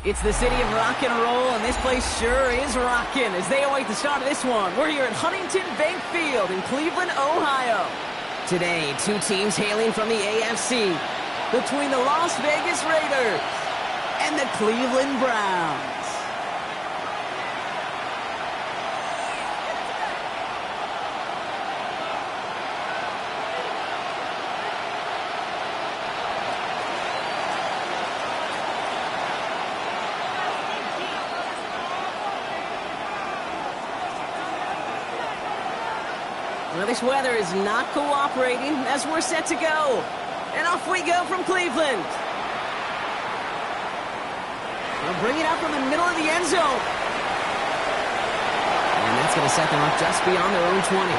It's the city of rock and roll, and this place sure is rocking as they await the start of this one. We're here at Huntington Bank Field in Cleveland, Ohio. Today, two teams hailing from the AFC between the Las Vegas Raiders and the Cleveland Browns. Well, this weather is not cooperating as we're set to go. And off we go from Cleveland. They'll bring it up from the middle of the end zone. And that's going to set them up just beyond their own 20.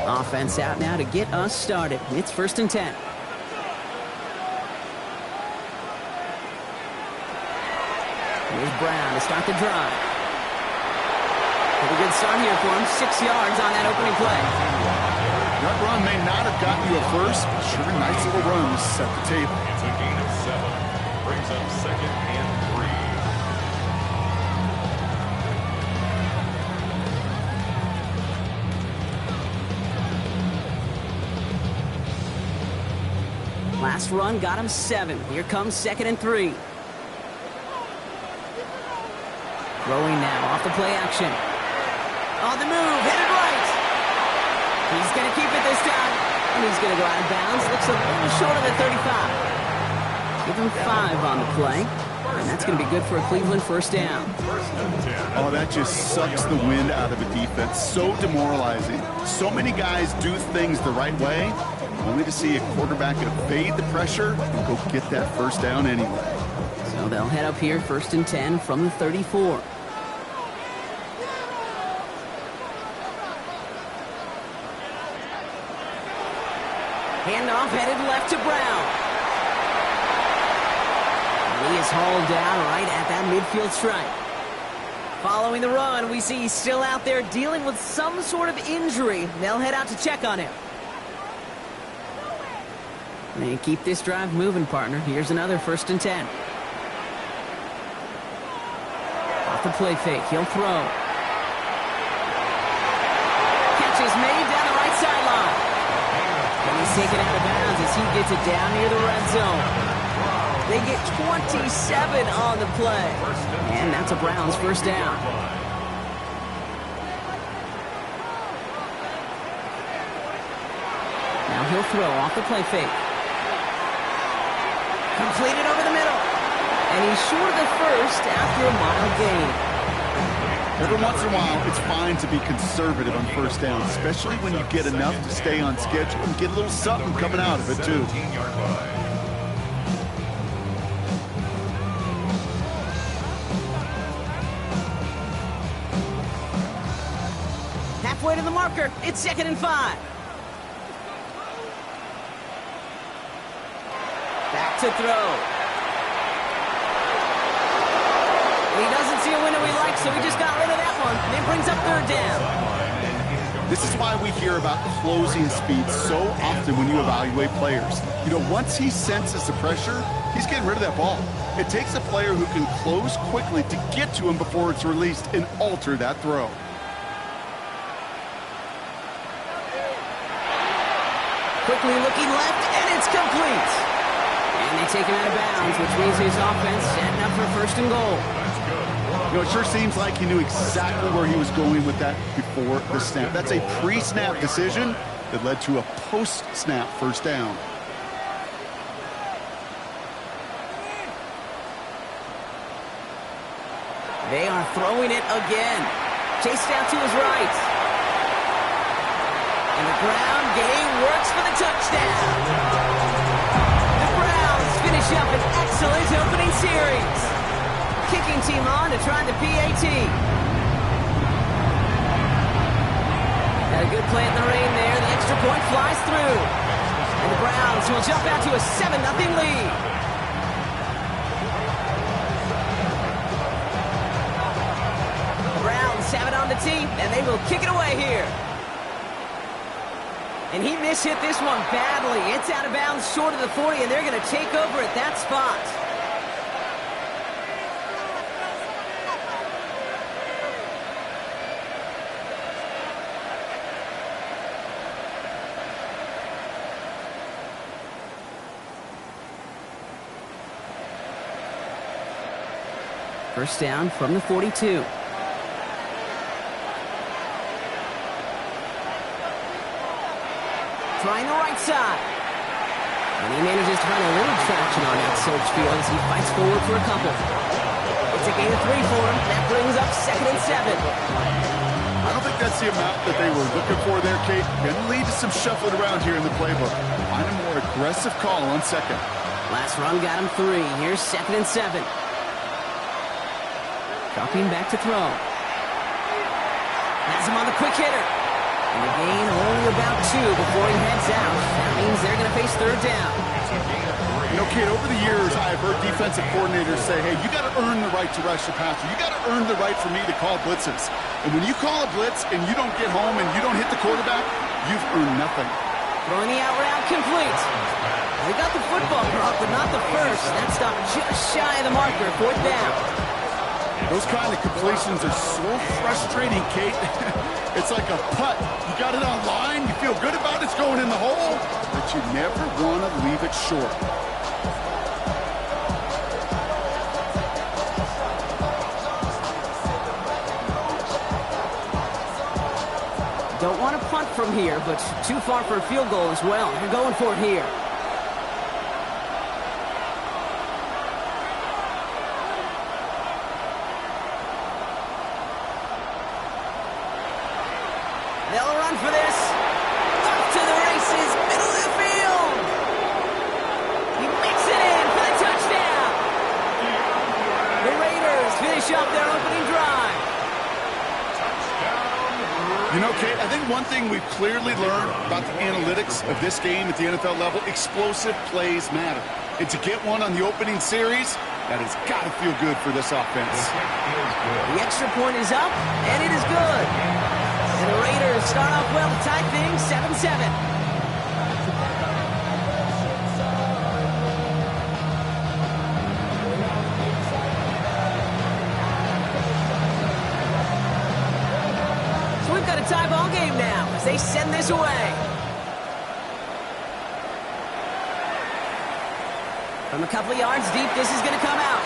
Offense out now to get us started. It's 1st and 10. Here's Brown to start the drive. Pretty good start here for him. 6 yards on that opening play. That run may not have gotten you a first, but sure, nice little run to set the table. It's a gain of 7. Brings up 2nd and 3. Last run got him 7. Here comes 2nd and 3. Throwing now off the play action. On the move, headed right. He's going to keep it this time. And he's going to go out of bounds. Looks a little short of the 35. Give him 5 on the play. And that's going to be good for a Cleveland 1st down. Oh, that just sucks the wind out of a defense. So demoralizing. So many guys do things the right way, only to see a quarterback evade the pressure and go get that 1st down anyway. So they'll head up here 1st and 10 from the 34. Handoff headed left to Brown. He is hauled down right at that midfield stripe. Following the run, we see he's still out there dealing with some sort of injury. They'll head out to check on him. And keep this drive moving, partner. Here's another 1st and 10. Off the play fake, he'll throw. Catch is made down the right sideline. And he's taken out of bounds as he gets it down near the red zone. They get 27 on the play. And that's a Browns 1st down. Now he'll throw off the play fake. Completed over the middle. And he's short of the 1st after a mile gain. Every once in a while, it's fine to be conservative on 1st down, especially when you get enough to stay on schedule and get a little something coming out of it, too. Halfway to the marker, it's 2nd and 5. Back to throw. He doesn't see a window he likes, so he just got rid of that one. And it brings up 3rd down. This is why we hear about closing speed so often when you evaluate players. You know, once he senses the pressure, he's getting rid of that ball. It takes a player who can close quickly to get to him before it's released and alter that throw. Quickly looking left, and it's complete. And they take him out of bounds, which means his offense setting up for 1st and goal. You know, it sure seems like he knew exactly where he was going with that before the snap. That's a pre-snap decision that led to a post-snap 1st down. They are throwing it again. Chased out to his right. And the ground game works for the touchdown. The Browns finish up an excellent opening series. Kicking team on to try the PAT. Got a good play in the rain there. The extra point flies through. And the Browns will jump out to a 7-0 lead. Browns team, and they will kick it away here. And he mishit this one badly. It's out of bounds short of the 40, and they're going to take over at that spot. First down from the 42. Trying the right side. And he manages to find a little traction on that search field as he fights forward for a couple. It's a gain of 3 for him. That brings up 2nd and 7. I don't think that's the amount that they were looking for there, Kate. Going to lead to some shuffling around here in the playbook. Find a more aggressive call on 2nd. Last run got him 3. Here's 2nd and 7. Dropping back to throw. Has him on the quick hitter. And the gain only about 2 before he heads out. That means they're going to face 3rd down. You know, Kate, over the years, I've heard defensive coordinators say, hey, you got to earn the right to rush the passer. You got to earn the right for me to call blitzes. And when you call a blitz and you don't get home and you don't hit the quarterback, you've earned nothing. Throwing the out route complete. They got the football drop, but not the first. That stopped just shy of the marker. 4th down. Those kind of completions are so frustrating, Kate. It's like a putt. You got it on line, you feel good about it, it's going in the hole, but you never want to leave it short. Don't want to punt from here, but too far for a field goal as well. They're going for it here. They'll run for this. Up to the races, middle of the field. He makes it in for the touchdown. The Raiders finish up their opening drive. You know, Kate, I think one thing we've clearly learned about the analytics of this game at the NFL level, explosive plays matter. And to get one on the opening series, that has got to feel good for this offense. The extra point is up, and it is good. And the Raiders start off well to tie things 7-7. So we've got a tie ball game now as they send this away. From a couple of yards deep, this is going to come out.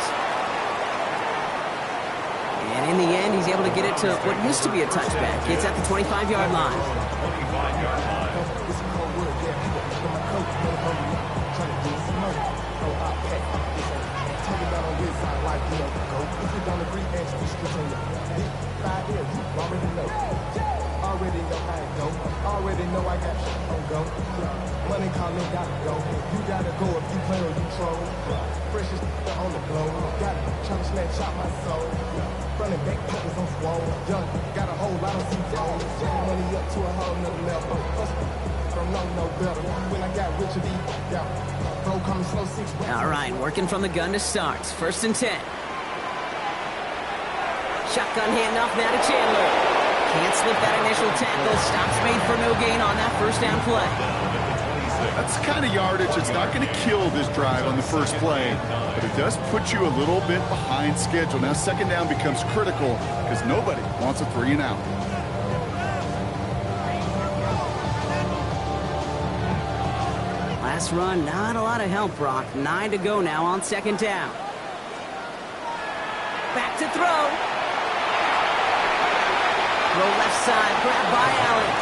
And in the end, he's able to get it to what used to be a touchback. It's at the 25-yard line. 25-yard line. Already know how it go. Already know I got shit on go. Money calling, gotta go. You gotta go if you play or you troll. Freshest on the glow. Gotta try to snatch out my soul. Running back pockets on swole. Young, got a whole lot of C-Jones. Turn money up to a whole nother level. Don't know no better. When I got rich of these, yeah. Bro coming slow 6. All right, working from the gun to start. 1st and 10. Shotgun handoff now to Chandler. Can't slip that initial tackle. Stops made for no gain on that first down play. That's the kind of yardage that's not going to kill this drive on the first play, but it does put you a little bit behind schedule. Now 2nd down becomes critical because nobody wants a 3 and out. Last run, not a lot of help, Brock. 9 to go now on 2nd down. Back to throw. Throw left side, grabbed by Allen.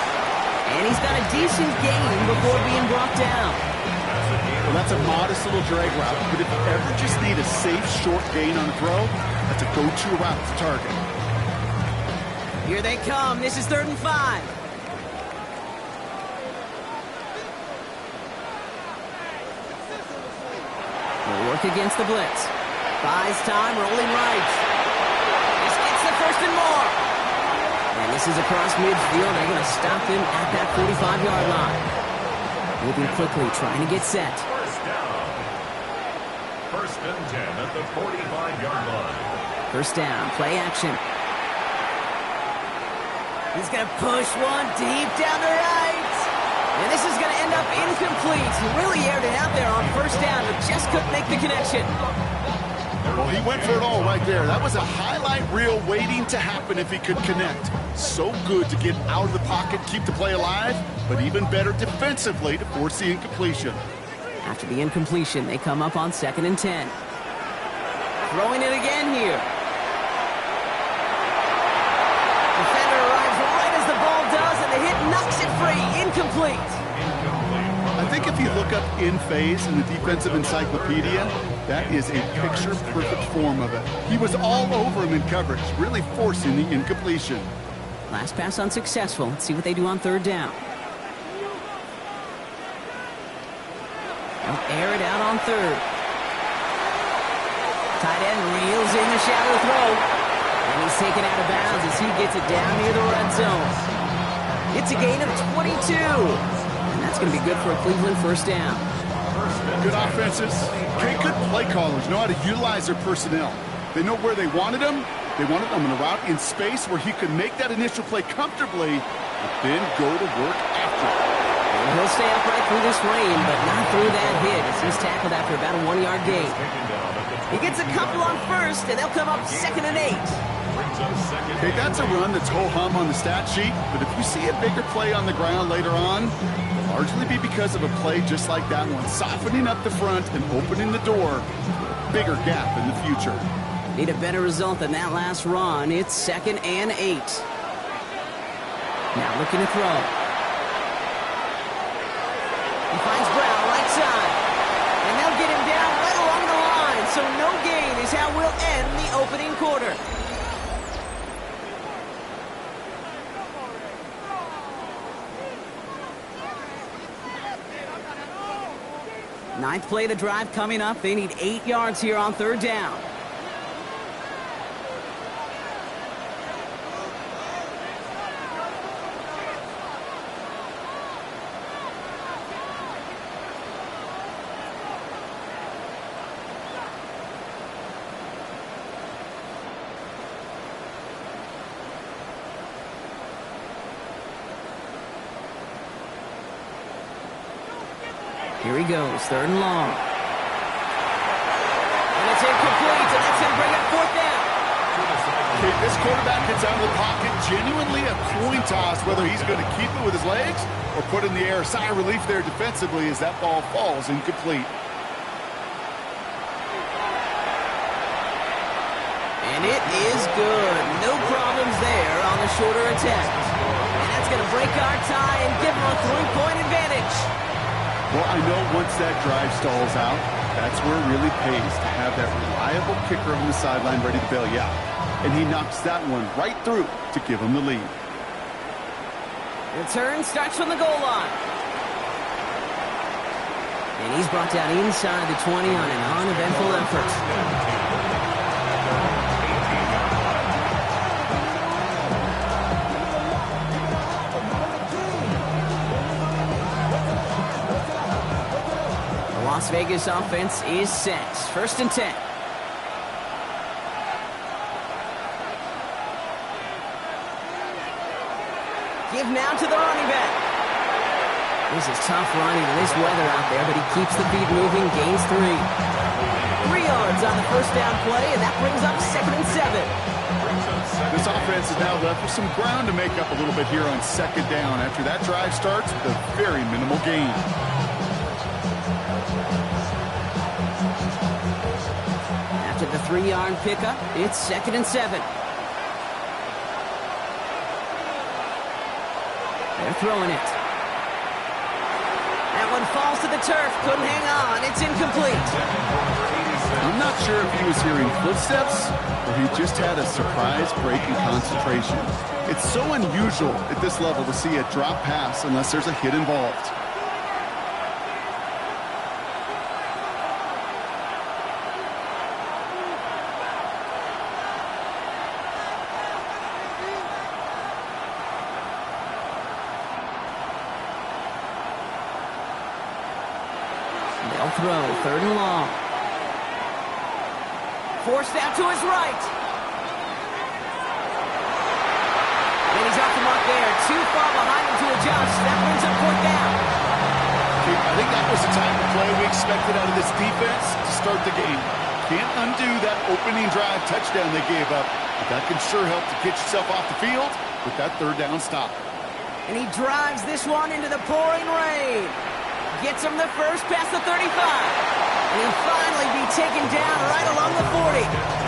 And he's got a decent gain before being brought down. Well, that's a modest little drag route, but if you ever just need a safe, short gain on a throw, that's a go-to route to target. Here they come. This is 3rd and 5. They'll work against the blitz. Buys time, rolling right. This gets the 1st and more. And this is across midfield. They're going to stop him at that 45-yard line. Moving quickly, trying to get set. First down. 1st and 10 at the 45-yard line. 1st down, play action. He's going to push one deep down the right. And this is going to end up incomplete. He really aired it out there on first down, but just couldn't make the connection. Well, he went for it all right there. That was a highlight reel waiting to happen if he could connect. So good to get out of the pocket, keep the play alive, but even better defensively to force the incompletion. After the incompletion, they come up on 2nd and 10. Throwing it again here. Defender arrives right as the ball does, and the hit knocks it free. Incomplete. I think if you look up in phase in the defensive encyclopedia, that is a picture-perfect form of it. He was all over him in coverage, really forcing the incompletion. Last pass unsuccessful. Let's see what they do on 3rd down. They'll air it out on 3rd. Tight end reels in the shallow throw. And he's taken out of bounds as he gets it down near the red zone. It's a gain of 22. And that's going to be good for a Cleveland first down. Good offenses. Great, good play callers know how to utilize their personnel. They know where they wanted him. They wanted him in a route in space where he could make that initial play comfortably, but then go to work after it. And he'll stay upright through this rain, but not through that hit as he's tackled after about a 1-yard gain. He gets a couple on 1st, and they'll come up 2nd and 8. Okay, that's a run that's ho-hum on the stat sheet, but if you see a bigger play on the ground later on, it'll largely be because of a play just like that one, softening up the front and opening the door to a bigger gap in the future. Need a better result than that last run. It's 2nd and 8. Now looking to throw. He finds Brown right side. And they'll get him down right along the line. So no gain is how we'll end the opening quarter. Ninth play of the drive coming up. They need 8 yards here on 3rd down. Here he goes, 3rd and long. And it's incomplete, and that's going to bring up 4th down. Okay, this quarterback gets out of the pocket, genuinely a coin toss, whether he's going to keep it with his legs or put it in the air. Sigh of relief there defensively as that ball falls incomplete. And it is good. No problems there on the shorter attempt. And that's going to break our tie and give them a 3-point advantage. Well, I know once that drive stalls out, that's where it really pays to have that reliable kicker on the sideline ready to bail you out. And he knocks that one right through to give him the lead. Return starts from the goal line. And he's brought down inside the 20 on an uneventful effort. Las Vegas offense is set. 1st and 10. Give now to the running back. This is tough running in this weather out there, but he keeps the feet moving, gains 3. 3 yards on the first down play, and that brings up 2nd and 7. This offense is now left with some ground to make up a little bit here on 2nd down after that drive starts with a very minimal gain. After the 3-yard pickup, it's 2nd and 7. They're throwing it. That one falls to the turf. Couldn't hang on. It's incomplete. I'm not sure if he was hearing footsteps or he just had a surprise break in concentration. It's so unusual at this level to see a drop pass unless there's a hit involved. They'll throw, 3rd and long. Forced out to his right. And he's off the mark there. too far behind him to adjust. That brings up fourth down. I think that was the type of play we expected out of this defense to start the game. Can't undo that opening drive touchdown they gave up. But that can sure help to get yourself off the field with that third down stop. And he drives this one into the pouring rain. Gets him the first past the 35. And he'll finally be taken down right along the 40.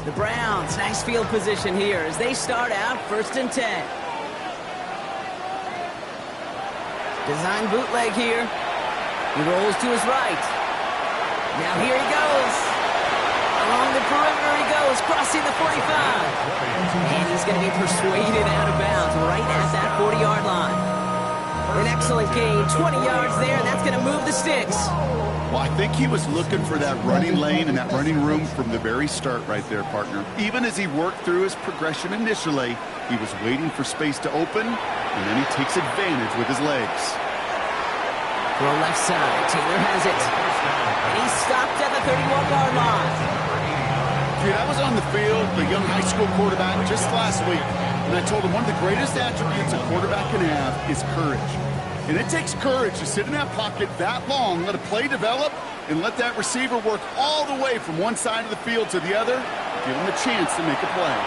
The Browns, nice field position here as they start out 1st and 10. Design bootleg here. He rolls to his right. Now here he goes. Along the perimeter he goes, crossing the 45. And he's going to be persuaded out of bounds right at that 40-yard line. An excellent gain, 20 yards there, and that's going to move the sticks. Well, I think he was looking for that running lane and that running room from the very start right there, partner. Even as he worked through his progression initially, he was waiting for space to open, and then he takes advantage with his legs. Throw left side, Taylor has it. And he's stopped at the 31-yard line. Dude, I was on the field, the young high school quarterback, just last week, and I told him one of the greatest attributes a quarterback can have is courage. And it takes courage to sit in that pocket that long, let a play develop, and let that receiver work all the way from one side of the field to the other, give him a chance to make a play.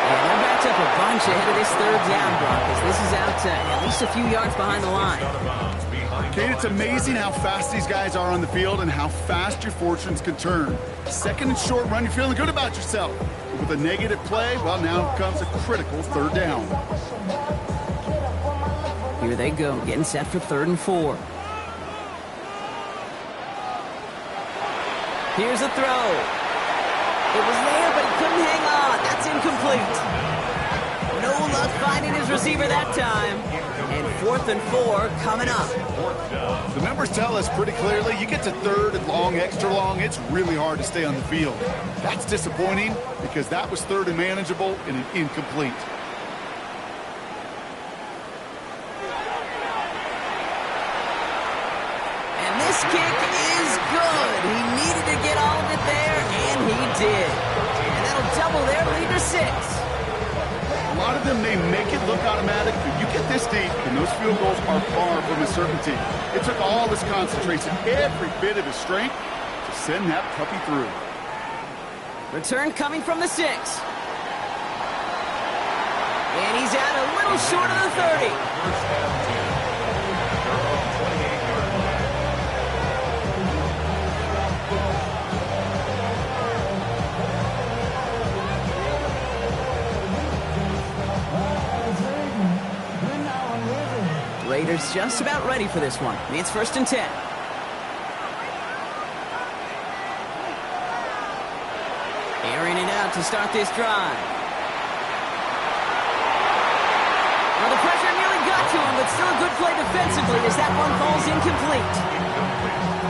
Yeah, they're backed up a bunch ahead of this third down block as this is out at least a few yards behind the line. Kate, it's amazing how fast these guys are on the field and how fast your fortunes can turn. Second and short run, you're feeling good about yourself. But with a negative play, well, now comes a critical third down. Here they go, getting set for 3rd and 4. Here's a throw. It was there, but he couldn't hang on. That's incomplete. No luck finding his receiver that time. And 4th and 4 coming up. The numbers tell us pretty clearly, you get to 3rd and long, extra long, it's really hard to stay on the field. That's disappointing because that was 3rd and manageable and an incomplete. This kick is good. He needed to get all of it there, and he did. And that'll double their lead to 6. A lot of them may make it look automatic, but you get this deep, and those field goals are far from a certainty. It took all his concentration, every bit of his strength, to send that puppy through. Return coming from the 6. And he's out a little short of the 30. Raiders just about ready for this one. It's 1st and 10. Airing it out to start this drive. Well, the pressure nearly got to him, but still a good play defensively as that one falls incomplete.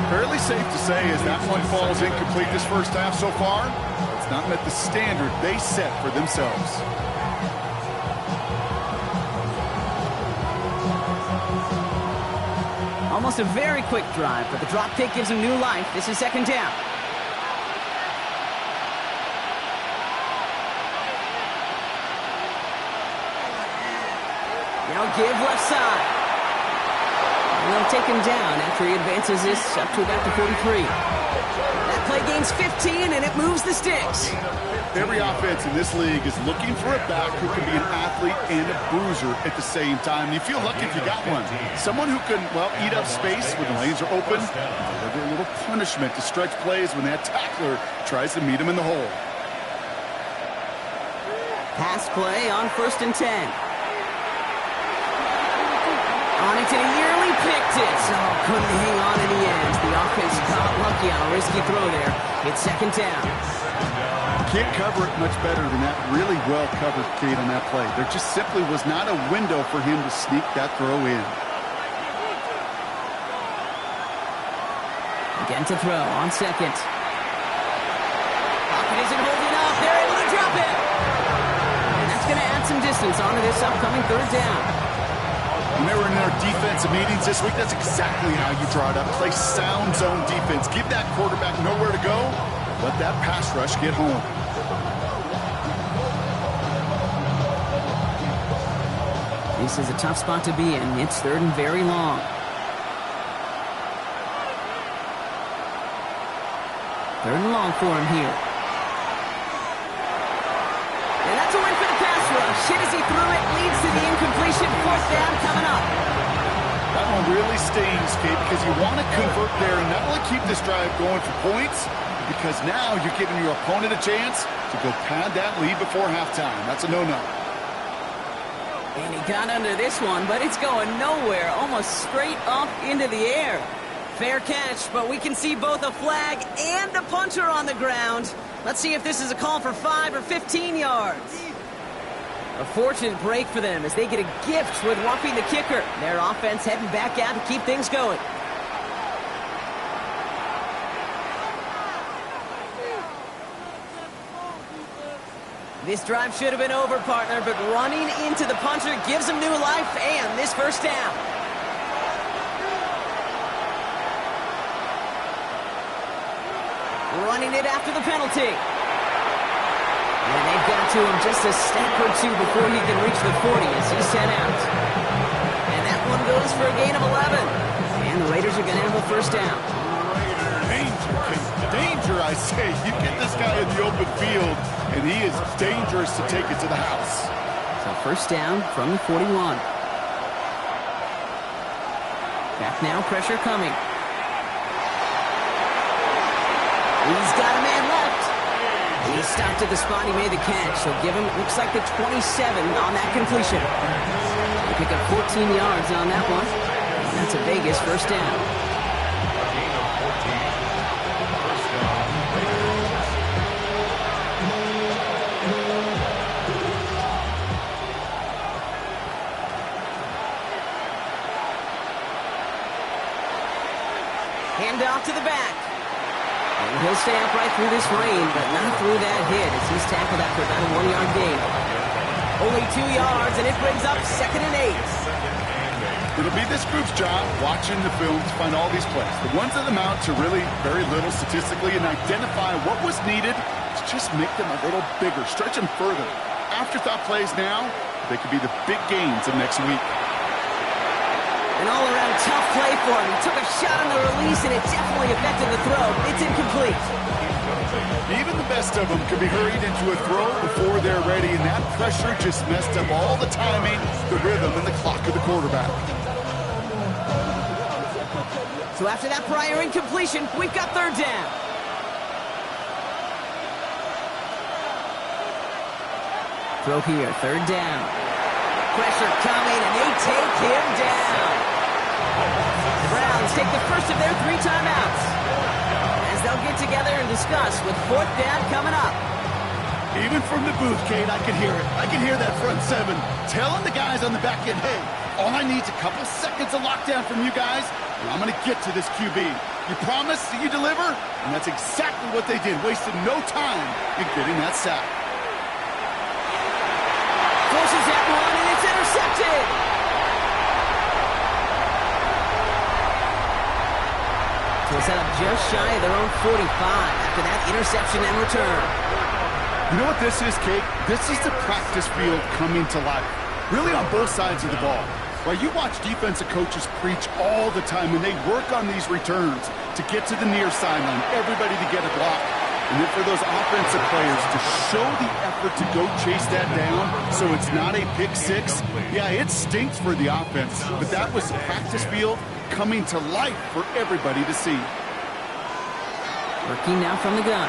Fairly safe to say as that one falls incomplete this first half so far, it's not met the standard they set for themselves. Almost a very quick drive, but the drop kick gives him new life. This is 2nd down. Now give left side. And they'll take him down after he advances this up to about the 43. That play gains 15, and it moves the sticks. Every offense in this league is looking for a back who can be an athlete and a bruiser at the same time. You feel lucky if you got one. Someone who can, well, eat up space when the lanes are open, and deliver a little punishment to stretch plays when that tackler tries to meet him in the hole. Pass play on 1st and 10. On it to the yearly picked it. So couldn't hang on in the end. The offense got lucky on a risky throw there. It's 2nd down. Can't cover it much better than that. Really well covered, Kate, on that play. There just simply was not a window for him to sneak that throw in. Again to throw on 2nd. Pocket isn't holding up. They're able to drop it. And that's going to add some distance distance onto this upcoming third down. When they were in their defensive meetings this week, that's exactly how you draw it up. Play sound zone defense. Give that quarterback nowhere to go. Let that pass rush get home. This is a tough spot to be in. It's third and very long. Third and long for him here. And that's a win for the pass rush. Hit as he threw it, leads to the incompletion. Fourth down coming up. That one really stings, Kate, because you want to convert there and not only keep this drive going for points, because now you're giving your opponent a chance to go pad that lead before halftime. That's a no-no. And he got under this one, but it's going nowhere, almost straight up into the air. Fair catch, but we can see both a flag and a punter on the ground. Let's see if this is a call for 5 or 15 yards. A fortunate break for them as they get a gift with roughing the kicker. Their offense heading back out to keep things going. This drive should have been over, partner, but running into the punter gives them new life and this first down. Running it after the penalty. And they've got to him just a step or two before he can reach the 40 as he's set out. And that one goes for a gain of 11. And the Raiders are going to have a first down. Danger, I say. You get this guy in the open field, and he is dangerous to take it to the house. So first down from the 41. Back now, pressure coming. He's got a man left. He stopped at the spot he made the catch. So give him, looks like the 27 on that completion. They pick up 14 yards on that one. And that's a Vegas first down. Hand off to the back. And he'll stay upright through this rain, but not through that hit as he's tackled after about a 1-yard gain. Only 2 yards, and it brings up 2nd and 8. It'll be this group's job watching the film to find all these plays. The ones that amount to really very little statistically and identify what was needed to just make them a little bigger, stretch them further. Afterthought plays now, they could be the big gains of next week. An all-around tough play for him. He took a shot on the release, and it definitely affected the throw. It's incomplete. Even the best of them could be hurried into a throw before they're ready, and that pressure just messed up all the timing, the rhythm, and the clock of the quarterback. So after that prior incompletion, we've got third down. Throw here, third down. Pressure coming, and they take him down. The Browns take the first of their 3 timeouts as they'll get together and discuss with fourth down coming up. Even from the booth, Kate, I can hear it. I can hear that front 7 telling the guys on the back end, hey, all I need is a couple seconds of lockdown from you guys, and I'm going to get to this QB. You promise that you deliver? And that's exactly what they did, wasted no time in getting that sack. Forces that one, and it's intercepted. So set up just shy of their own 45 after that interception and return. You know what this is, Kate? This is the practice field coming to life. Really on both sides of the ball. Right, you watch defensive coaches preach all the time, and they work on these returns to get to the near sideline, everybody to get a block. And then for those offensive players to show the effort to go chase that down so it's not a pick 6, yeah, it stinks for the offense. But that was the practice field coming to life for everybody to see. Working now from the gun.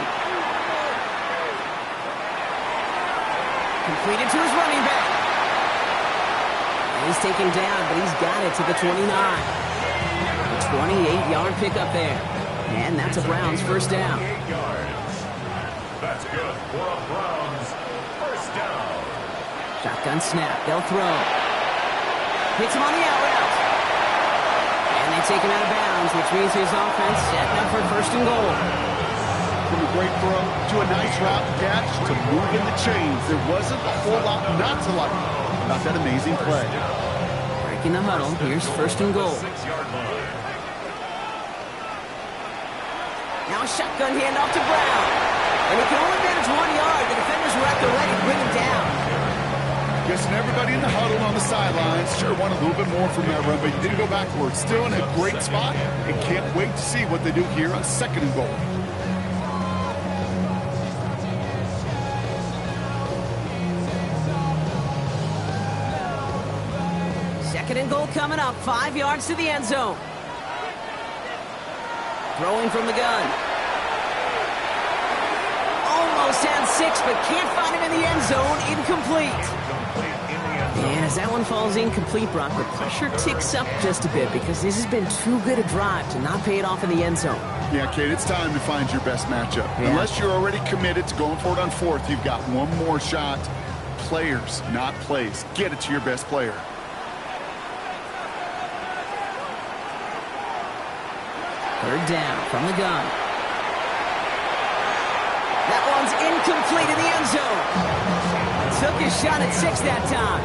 Completed to his running back. And he's taken down, but he's got it to the 29. A 28-yard pickup there. And that's a Browns first down. That's good for a Browns first down. Shotgun snap. They'll throw. Hits him on the out route. And they take him out of bounds, which means his offense setting up for first and goal. from a great throw to a nice route catch to moving the chains. There wasn't a whole lot not to like about that amazing play. Breaking the huddle. Here's first and goal. Now a shotgun handoff to Brown. And he can only manage 1 yard. The defenders were at the ready to bring him down. Guessing everybody in the huddle on the sidelines sure wanted a little bit more from that run, but you didn't go backwards. Still in a great spot, and can't wait to see what they do here on second and goal. Second and goal coming up. 5 yards to the end zone. Throwing from the gun. Almost had 6, but can't find him in the end zone. Incomplete. And as that one falls incomplete, Brock, the pressure ticks up just a bit because this has been too good a drive to not pay it off in the end zone. Yeah, Kate, it's time to find your best matchup. Yeah. Unless you're already committed to going for it on fourth, you've got one more shot. Players, not plays. Get it to your best player. Third down from the gun. That one's incomplete in the end zone. Took his shot at 6 that time.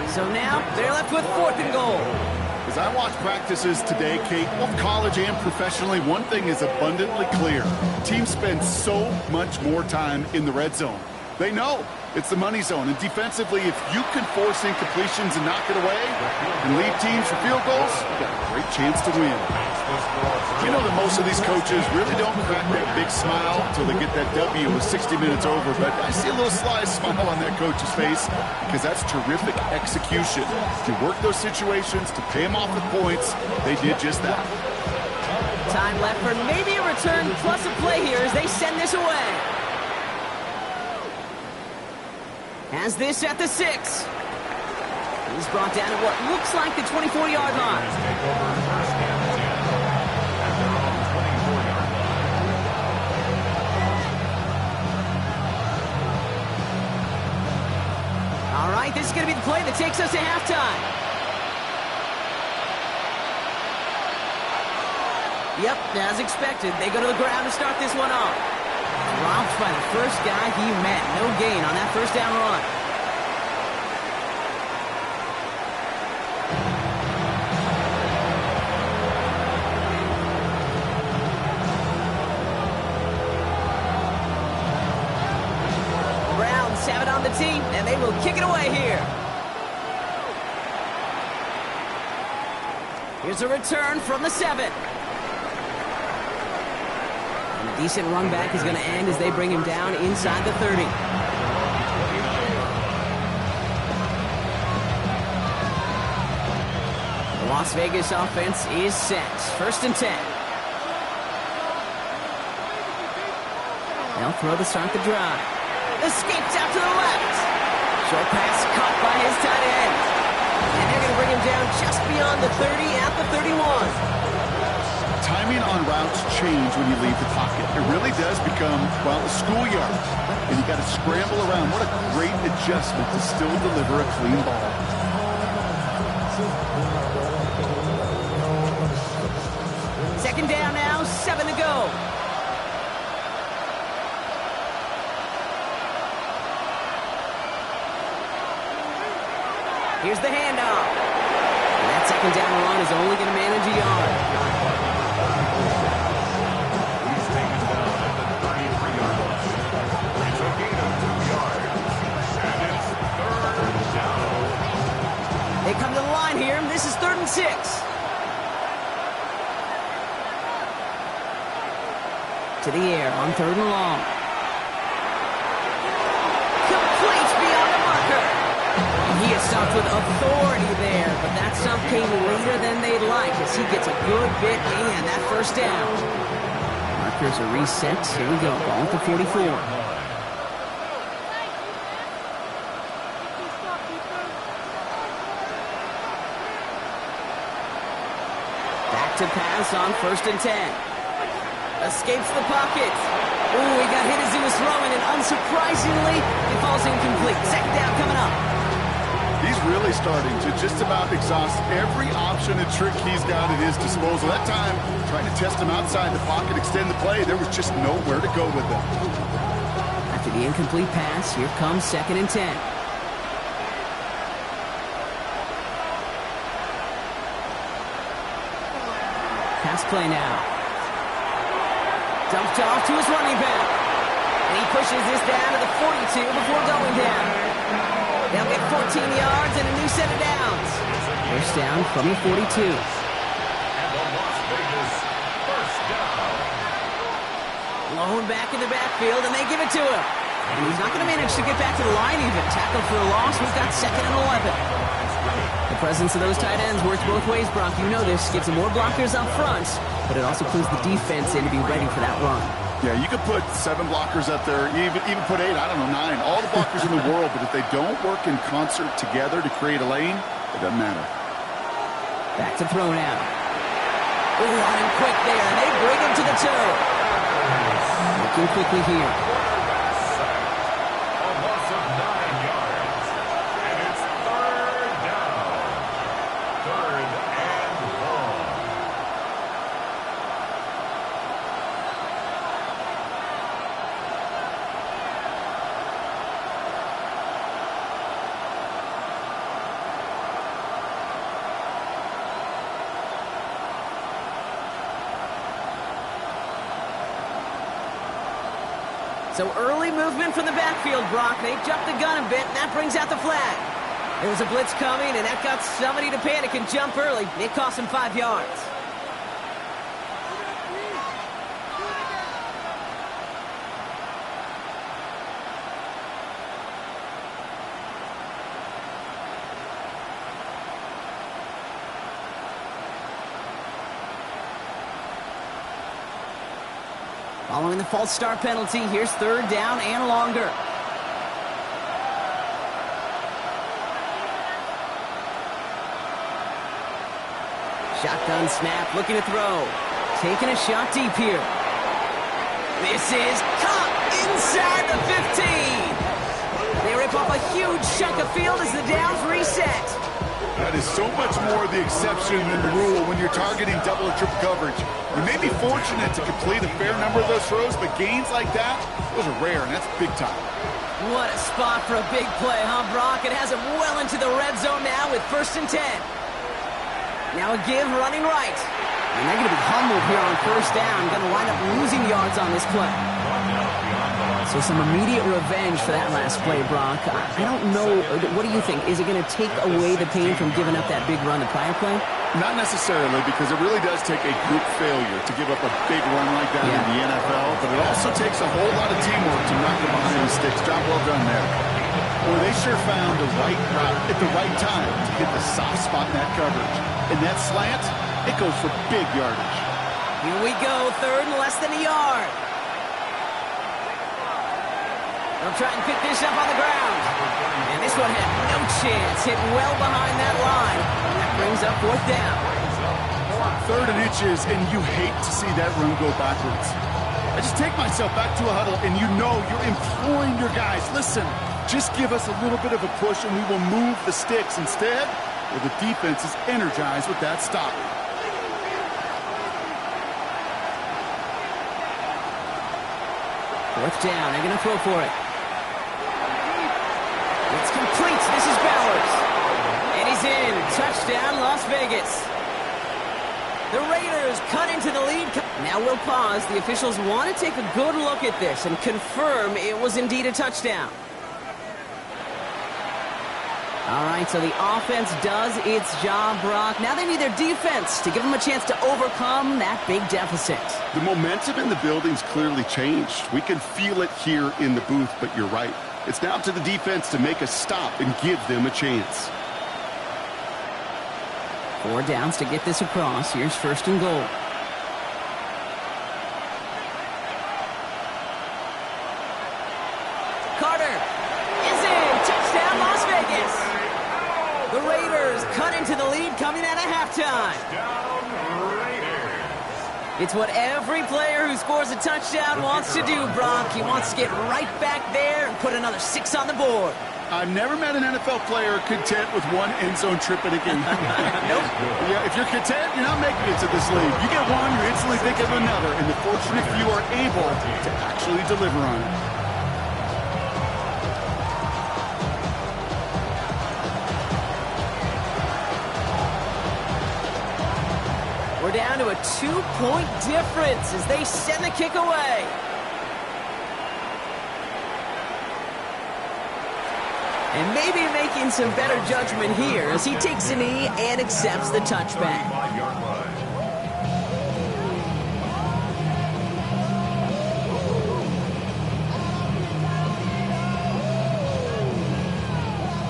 So now they're left with fourth and goal. As I watch practices today, Kate, both college and professionally, one thing is abundantly clear. Teams spend so much more time in the red zone. They know it's the money zone. And defensively, if you can force incompletions and knock it away and lead teams for field goals, you've got a great chance to win. You know that most of these coaches really don't crack that big smile until they get that W with 60 minutes over, but I see a little sly smile on that coach's face because that's terrific execution. To work those situations, to pay them off with points, they did just that. Time left for maybe a return plus a play here as they send this away. Has this at the 6. He's brought down at what looks like the 24-yard line. All right, this is going to be the play that takes us to halftime. Yep, as expected, they go to the ground to start this one off. Dropped by the first guy he met. No gain on that first down run. Browns have it on the team, and they will kick it away here. Here's a return from the 7. A decent run back is going to end as they bring him down inside the 30. The Las Vegas offense is set. First and 10. They'll throw to start the drive. Escapes out to the left. Short pass caught by his tight end. And they're going to bring him down just beyond the 30 at the 31. Timing on routes change when you leave the pocket. It really does become, well, a schoolyard. And you got to scramble around. What a great adjustment to still deliver a clean ball. Second down now, 7 to go. Here's the handoff. And that second down run is only going to manage a yard. They come to the line here. This is 3rd and 6. To the air on 3rd and long. Complete beyond the marker. He is stopped with authority there, but that stop came later than they'd like as he gets a good bit and that first down. Markers are reset. Here we go. Ball at the 44. To pass on 1st and 10. Escapes the pocket. Ooh, he got hit as he was throwing, and unsurprisingly, it falls incomplete. Second down coming up. He's really starting to just about exhaust every option and trick he's got at his disposal. That time, trying to test him outside the pocket, extend the play, there was just nowhere to go with him. After the incomplete pass, here comes 2nd and 10. Pass play now. Dumped off to his running back. And he pushes this down to the 42 before going down. They'll get 14 yards and a new set of downs. First down from the 42. And the Las Vegas first down. Lone back in the backfield, and they give it to him. And he's not going to manage to get back to the line even. Tackled for a loss. We've got 2nd and 11. The presence of those tight ends works both ways, Brock. You know this. Gives them more blockers up front, but it also clues the defense in to be ready for that run. Yeah, you could put 7 blockers up there, even put 8, I don't know, 9. All the blockers in the world, but if they don't work in concert together to create a lane, it doesn't matter. Back to throw now. Oh, on him quick there, and they bring him to the toe. Looking quickly here. A loss of 9 yards. And it's 3rd down. 3rd and long. So early movement from the backfield, Brock. They jumped the gun a bit, and that brings out the flag. There was a blitz coming, and that got somebody to panic and jump early. It cost them 5 yards. Following the false start penalty, here's 3rd down and longer. Shotgun snap, looking to throw. Taking a shot deep here. This is caught inside the 15. They rip off a huge chunk of field as the downs reset. That is so much more the exception than the rule when you're targeting double or triple coverage. You may be fortunate to complete a fair number of those throws, but gains like that, those are rare, and that's big time. What a spot for a big play, huh, Brock? It has him well into the red zone now with 1st and 10. Now a give running right. And they're going to be humbled here on 1st down. Going to wind up losing yards on this play. So some immediate revenge for that last play, Brock. I don't know. What do you think? Is it going to take away the pain from giving up that big run the prior play? Not necessarily, because it really does take a group failure to give up a big run like that in the NFL, but it also takes a whole lot of teamwork to knock them behind the sticks. Job well done there. Boy, they sure found the right route at the right time to hit the soft spot in that coverage. And that slant, it goes for big yardage. Here we go, 3rd and less than a yard. They'll try and pick this up on the ground. And this one had no chance. Hit well behind that line. That brings up 4th down. 3rd and inches, and you hate to see that run go backwards. I just take myself back to a huddle, and you know you're imploring your guys, listen, just give us a little bit of a push, and we will move the sticks. Instead, well, the defense is energized with that stop. 4th down. They're going to throw for it. It's complete. This is Bowers. And he's in. Touchdown, Las Vegas. The Raiders cut into the lead. Now we'll pause. The officials want to take a good look at this and confirm it was indeed a touchdown. All right, so the offense does its job, Brock. Now they need their defense to give them a chance to overcome that big deficit. The momentum in the building's clearly changed. We can feel it here in the booth, but you're right. It's now to the defense to make a stop and give them a chance. 4 downs to get this across. Here's 1st and goal. Carter is in. Touchdown, Las Vegas. The Raiders cut into the lead coming out of halftime. It's what every player who scores a touchdown wants to do, Brock. He wants to get right back there and put another 6 on the board. I've never met an NFL player content with one end zone trip in a game. Nope. Yeah, if you're content, you're not making it to this league. You get one, you instantly think of another, and the fortunate few are able to actually deliver on it. We're down to a 2-point difference as they send the kick away. And maybe making some better judgment here as he takes a knee and accepts the touchback. 5-yard line.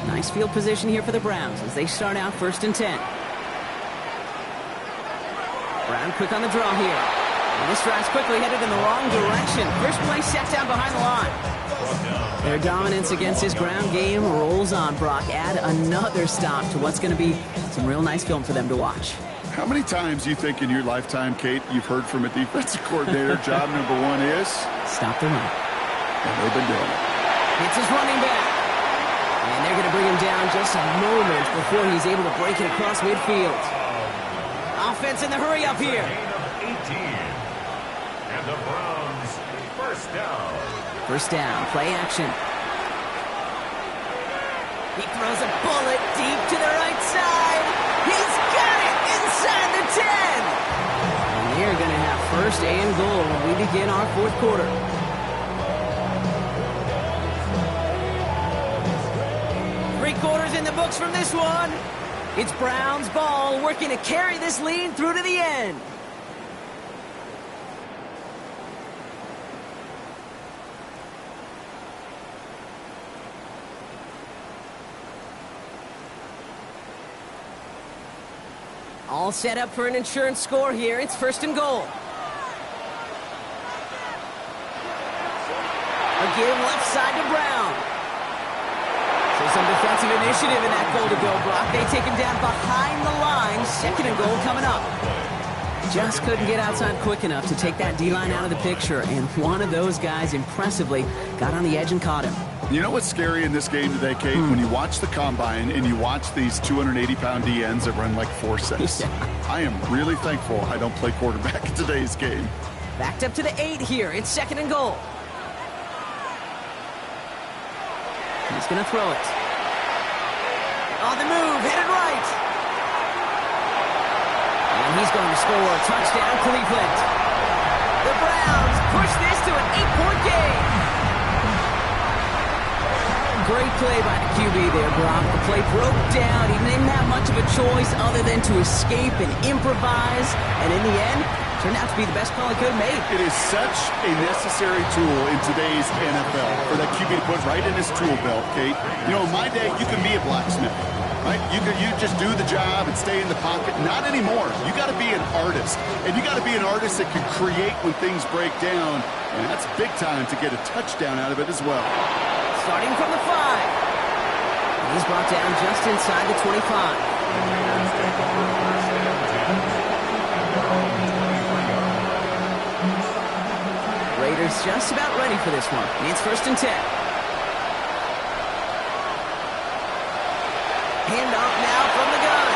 Nice field position here for the Browns as they start out 1st and 10. Brown quick on the draw here. And this drive's quickly headed in the wrong direction. First play set down behind the line. Their dominance against his ground game rolls on, Brock. Add another stop to what's going to be some real nice film for them to watch. How many times do you think in your lifetime, Kate, you've heard from a defensive coordinator, job number one is? Stop the run. And they've been doing it. It's his running back. And they're going to bring him down just a moment before he's able to break it across midfield. Offense in the hurry up here. Gain of 18. And the Browns, first down. First down, play action. He throws a bullet deep to the right side. He's got it inside the 10. And they're going to have 1st and goal when we begin our 4th quarter. Three quarters in the books from this one. It's Browns ball, working to carry this lead through to the end. All set up for an insurance score here. It's 1st and goal. A give left side to Brown. So some defensive initiative in that goal to go, Brock. They take him down behind the line. 2nd and goal coming up. Just couldn't get outside quick enough to take that D-line out of the picture. And one of those guys impressively got on the edge and caught him. You know what's scary in this game today, Kate? When you watch the combine and you watch these 280-pound DNs that run like 4.6. Yeah. I am really thankful I don't play quarterback in today's game. Backed up to the 8 here. It's 2nd and goal. He's going to throw it. On the move, headed right. And he's going to score. Touchdown, Cleveland. The Browns push this to an 8-point game. Great play by the QB there, Brock. The play broke down. He didn't have much of a choice other than to escape and improvise. And in the end, turned out to be the best call he could have made. It is such a necessary tool in today's NFL for that QB to put right in his tool belt, Kate. You know, in my day, you can be a blacksmith, right? You just do the job and stay in the pocket. Not anymore. You got to be an artist. And you got to be an artist that can create when things break down. And that's big time to get a touchdown out of it as well. Starting from the 5. He's brought down just inside the 25. Raiders just about ready for this one. It's 1st and 10. Handoff now from the gun.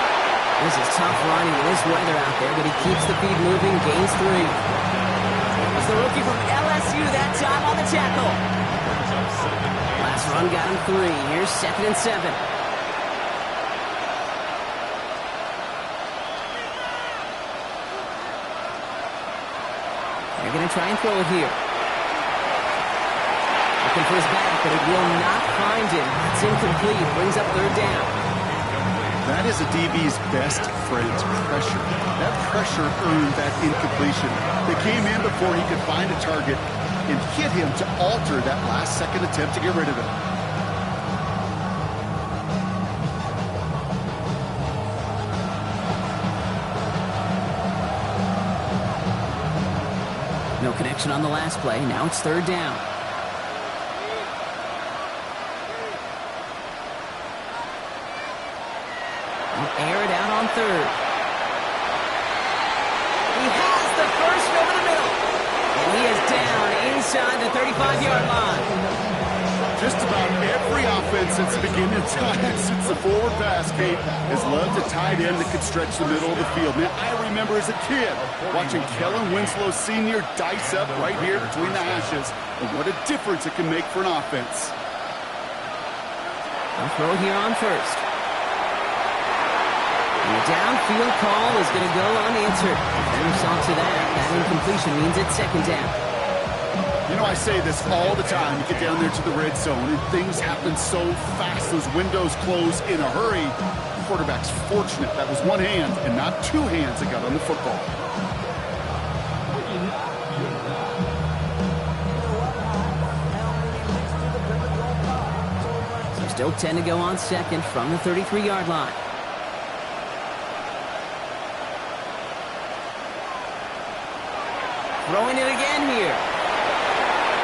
This is tough running in this weather out there, but he keeps the feed moving, gains 3. It was the rookie from LSU that time on the tackle. Last run got him 3. Here's 2nd and 7. They're going to try and throw it here. Looking for his back, but it will not find him. It's incomplete. Brings up 3rd down. That is a DB's best friend, pressure. That pressure earned that incompletion. They came in before he could find a target and hit him to alter that last-second attempt to get rid of it. No connection on the last play. Now it's 3rd down. They'll air it out on 3rd. He has the first over the middle. And he is down inside the 35-yard line. Just about every offense since the beginning of time, since the forward pass, Kate, has loved a tight end that could stretch the middle of the field. Man, I remember as a kid watching Kellen Winslow Sr. dice up right here between the hashes, and what a difference it can make for an offense. A throw here on first. And the downfield call is going to go unanswered. Defender saw to that. That incompletion means it's second down. You know, I say this all the time. You get down there to the red zone, and things happen so fast. Those windows close in a hurry. The quarterback's fortunate. That was one hand and not two hands that got on the football. So still 10 to go on second from the 33-yard line. Throwing it again here.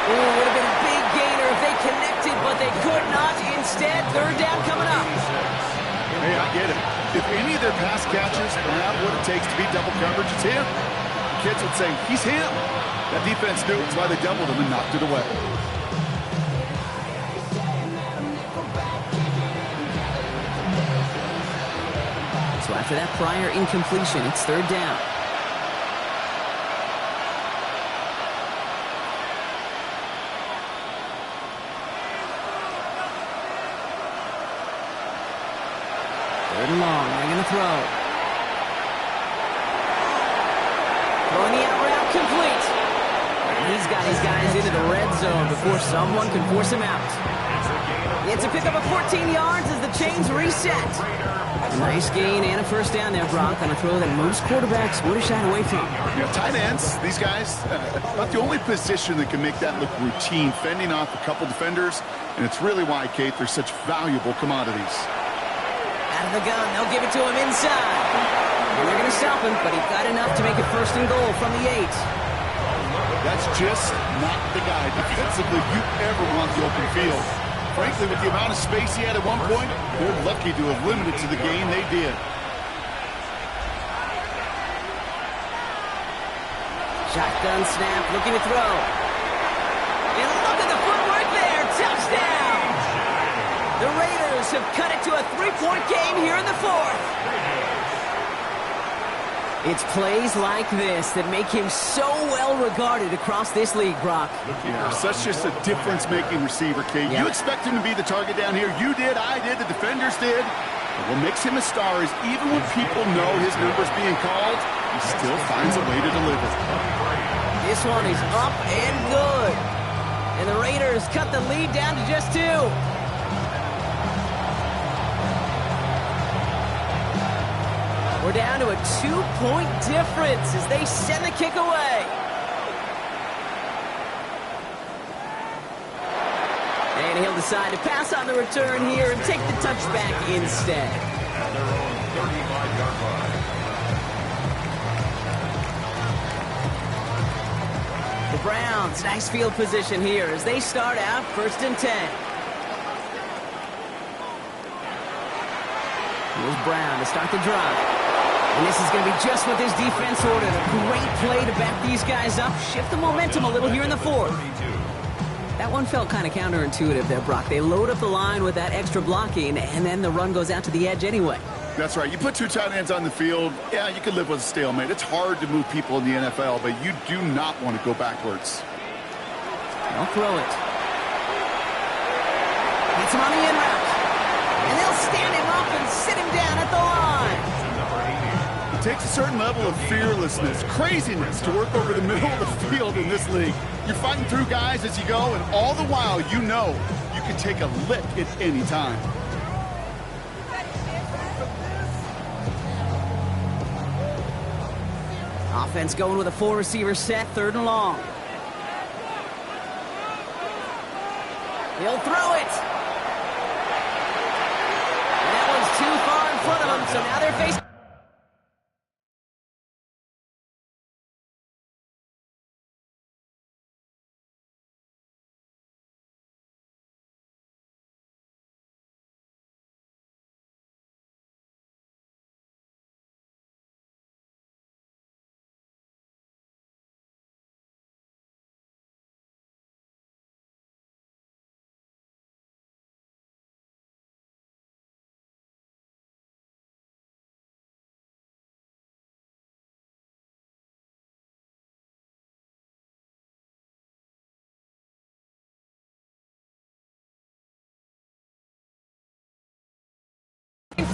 Ooh, would have been a big gainer if they connected, but they could not. Instead, third down coming up. Hey, I get it. If any of their pass catchers have what it takes to beat double coverage, it's him. The kids would say, he's him. That defense knew it's why they doubled him and knocked it away. So after that prior incompletion, it's third down. Third and long, they're going to throw. Throwing the out route complete. And he's got his guys into the red zone before someone can force him out. It's a pickup of 14 yards as the chains reset. A nice gain and a first down there, Brock, on a throw that most quarterbacks would have shied away from. You know, tight ends, these guys, about the only position that can make that look routine, fending off a couple defenders, and it's really why, Kate, they're such valuable commodities. Out of the gun, they'll give it to him inside. And they're going to stop him, but he got enough to make it first and goal from the 8. That's just not the guy defensively you ever want the open field. Frankly, with the amount of space he had at one point, they're lucky to have limited to the game they did. Shotgun snap, looking to throw. And look at the footwork there, touchdown! The Raiders have cut it to a 3-point game here in the fourth. It's plays like this that make him so well regarded across this league, Brock. Yeah, such just a difference-making receiver, Kate. Yeah. You expect him to be the target down here. You did, I did, the defenders did. But what makes him a star is even when people know his number's being called, he still finds a way to deliver. This one is up and good. And the Raiders cut the lead down to just 2. We're down to a 2-point difference as they send the kick away. And he'll decide to pass on the return here and take the touchback instead. At their own 35-yard line. The Browns, nice field position here as they start out first and 10. Here's Brown to start the drive. And this is going to be just what this defense ordered. A great play to back these guys up, shift the momentum a little here in the fourth. That one felt kind of counterintuitive there, Brock. They load up the line with that extra blocking, and then the run goes out to the edge anyway. That's right. You put 2 tight ends on the field, yeah, you can live with a stalemate. It's hard to move people in the NFL, but you do not want to go backwards. They'll throw it. Gets him on the in route. And they'll stand him up and sit him down at the line. It takes a certain level of fearlessness, craziness to work over the middle of the field in this league. You're fighting through guys as you go, and all the while you know you can take a lick at any time. Offense going with a 4-receiver set, third and long. He'll throw it. And that one's too far in front of him, so now they're facing...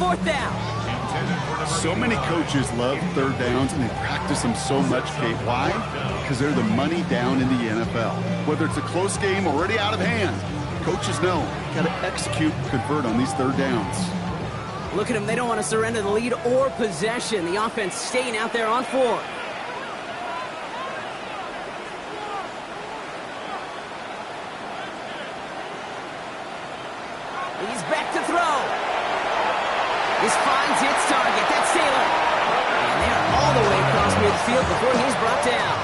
4th down. So many coaches love third downs, and they practice them so much, Kate. Why? Because they're the money down in the NFL. Whether it's a close game already out of hand, coaches know got to execute and convert on these third downs. Look at them. They don't want to surrender the lead or possession. The offense staying out there on 4th. He's back to throw. This finds its target. That's Taylor. And they're all the way across midfield before he's brought down.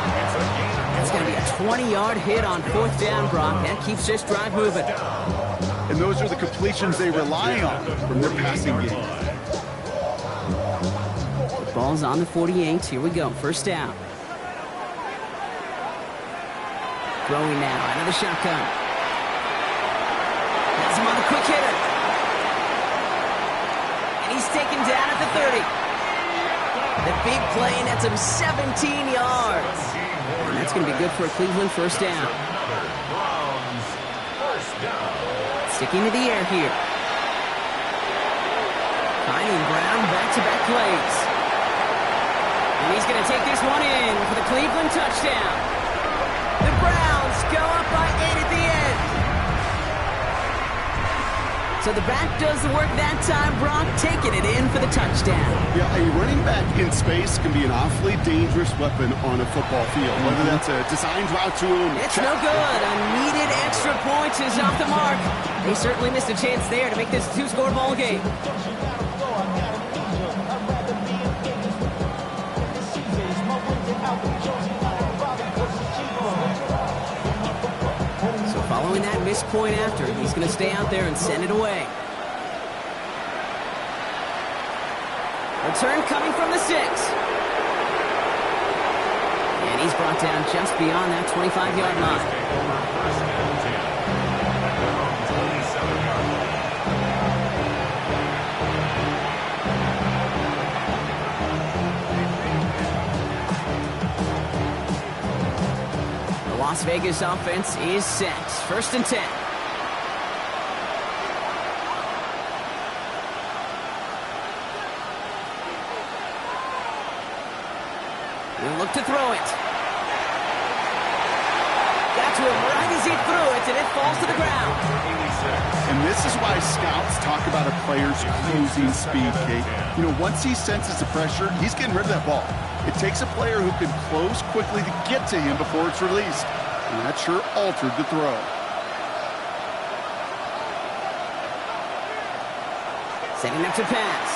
That's going to be a 20-yard hit on 4th down, Brock. That keeps this drive moving. And those are the completions they rely on from their passing game. The ball's on the 48. Here we go. 1st down. Throwing now out of the shotgun. Has him on the quick hitter. And he's taken down at the 30. The big play nets him 17 yards. And that's going to be good for a Cleveland 1st down. Sticking to the air here. Finding Brown back-to-back plays. And he's going to take this one in for the Cleveland touchdown. The Browns go up by 8 at the end. So the back does the work that time, Brock, taking it in for the touchdown. Yeah, a running back in space can be an awfully dangerous weapon on a football field, whether that's a designed route to him. It's no good. A needed extra point is off the mark. They certainly missed a chance there to make this a 2-score ball game. Following that missed point after, he's going to stay out there and send it away. Return coming from the 6. And he's brought down just beyond that 25-yard line. Las Vegas offense is set. 1st and 10. We'll look to throw it. Got to him right as he threw it, and it falls to the ground. And this is why scouts talk about a player's closing speed, Kate. You know, once he senses the pressure, he's getting rid of that ball. It takes a player who can close quickly to get to him before it's released. And that sure altered the throw. Setting up to pass.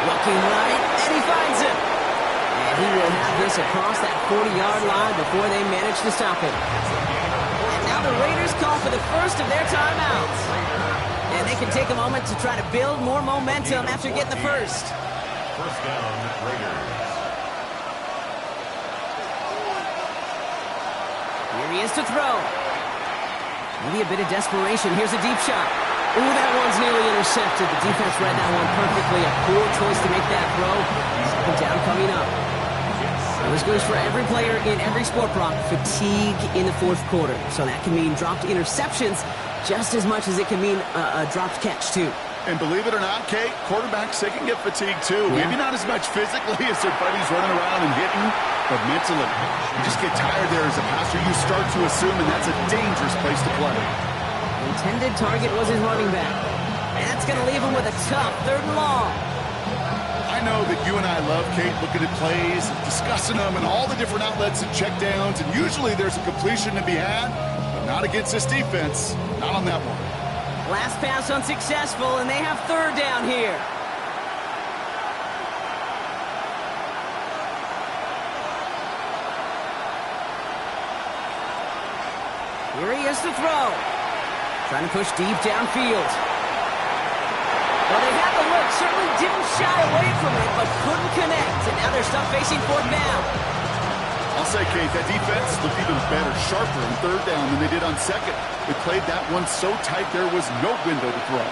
Looking right, and he finds him. And he will have this across that 40-yard line before they manage to stop him. And now the Raiders call for the first of their timeouts. And they can take a moment to try to build more momentum after getting the first. 1st down, Raiders. Here he is to throw. Maybe a bit of desperation. Here's a deep shot. Ooh, that one's nearly intercepted. The defense read that one perfectly. A poor choice to make that throw. 2nd down coming up. Now, this goes for every player in every sport, Brock. Fatigue in the 4th quarter. So that can mean dropped interceptions just as much as it can mean a dropped catch, too. And believe it or not, Kate, quarterbacks, they can get fatigued too. Yeah. Maybe not as much physically as their buddies running around and hitting, but mentally. You just get tired there as a passer. You start to assume, and that's a dangerous place to play. The intended target was his running back. And that's going to leave him with a tough 3rd and long. I know that you and I love, Kate, looking at plays, discussing them, and all the different outlets and checkdowns, and usually there's a completion to be had, but not against this defense. Not on that one. Last pass unsuccessful, and they have 3rd down here. Here he is to throw. Trying to push deep downfield. Well, they had the look, certainly didn't shy away from it, but couldn't connect, and now they're stuck facing 4th down. I'll say, Kate, that defense looked even better, sharper on 3rd down than they did on 2nd. They played that one so tight there was no window to throw.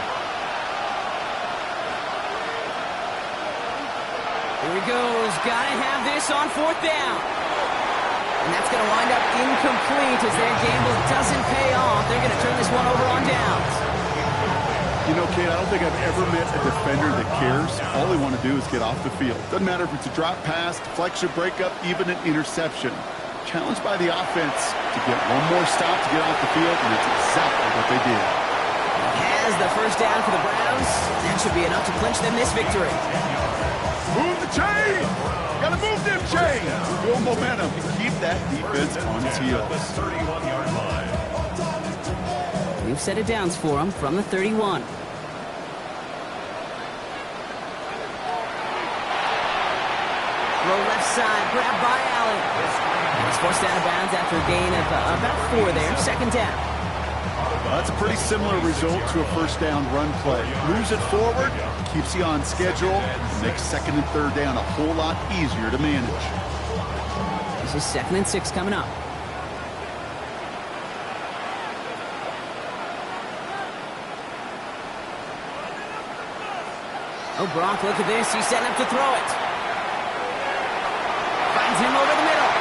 Here he goes. Got to have this on 4th down. And that's going to wind up incomplete as their gamble doesn't pay off. They're going to turn this one over on downs. You know, Kate, I don't think I've ever met a defender that cares. All they want to do is get off the field. Doesn't matter if it's a drop pass, deflection, breakup, even an interception. Challenged by the offense to get one more stop to get off the field, and it's exactly what they did. Has the first down for the Browns. That should be enough to clinch them this victory. Move the chain! Gotta move them chains! Build momentum. Keep that defense on its heels. 31-yard line. We've set it downs for them from the 31. Throw left side, grabbed by Allen. He's forced out of bounds after a gain of about 4 there. Second down. Well, that's a pretty similar result to a first down run play. Moves it forward, keeps you on schedule, makes second and third down a whole lot easier to manage. This is 2nd and 6 coming up. Oh, Brock, look at this. He's setting up to throw it. Finds him over the middle.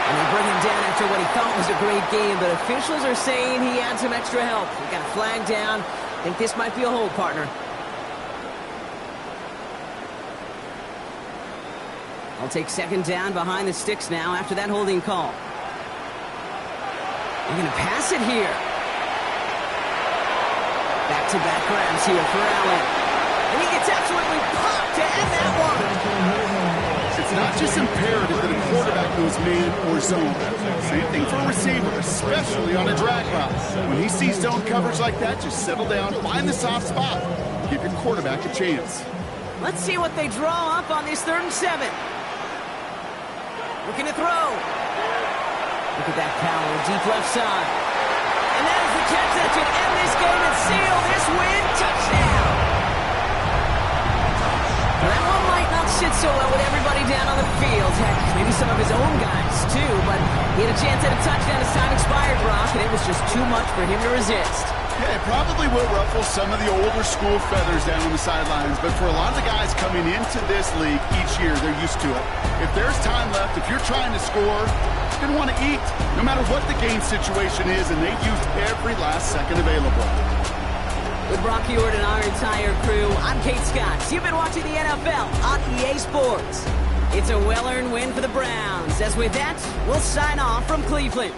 And they bring him down after what he thought was a great game, but officials are saying he had some extra help. He got a flag down. I think this might be a hold, partner. I'll take second down behind the sticks now after that holding call. They're going to pass it here. Back-to-back grabs here for Allen. And he gets absolutely popped to end that one. It's not just imperative that a quarterback knows man or zone. Same thing for a receiver, especially on a drag route. When he sees zone coverage like that, just settle down, find the soft spot, give your quarterback a chance. Let's see what they draw up on this 3rd and 7. Looking to throw. Look at that power, deep left side. And that is the catch that should end this game and seal this win. Touchdown. That one might not sit so well with everybody down on the field. Heck, maybe some of his own guys, too. But he had a chance at a touchdown as time expired, Brock, and it was just too much for him to resist. Yeah, it probably will ruffle some of the older school feathers down on the sidelines, but for a lot of the guys coming into this league each year, they're used to it. If there's time left, if you're trying to score, you're going to want to eat, no matter what the game situation is, and they've used every last second available. With Brock Ewart and our entire crew, I'm Kate Scott. You've been watching the NFL on EA Sports. It's a well-earned win for the Browns. As with that, we'll sign off from Cleveland.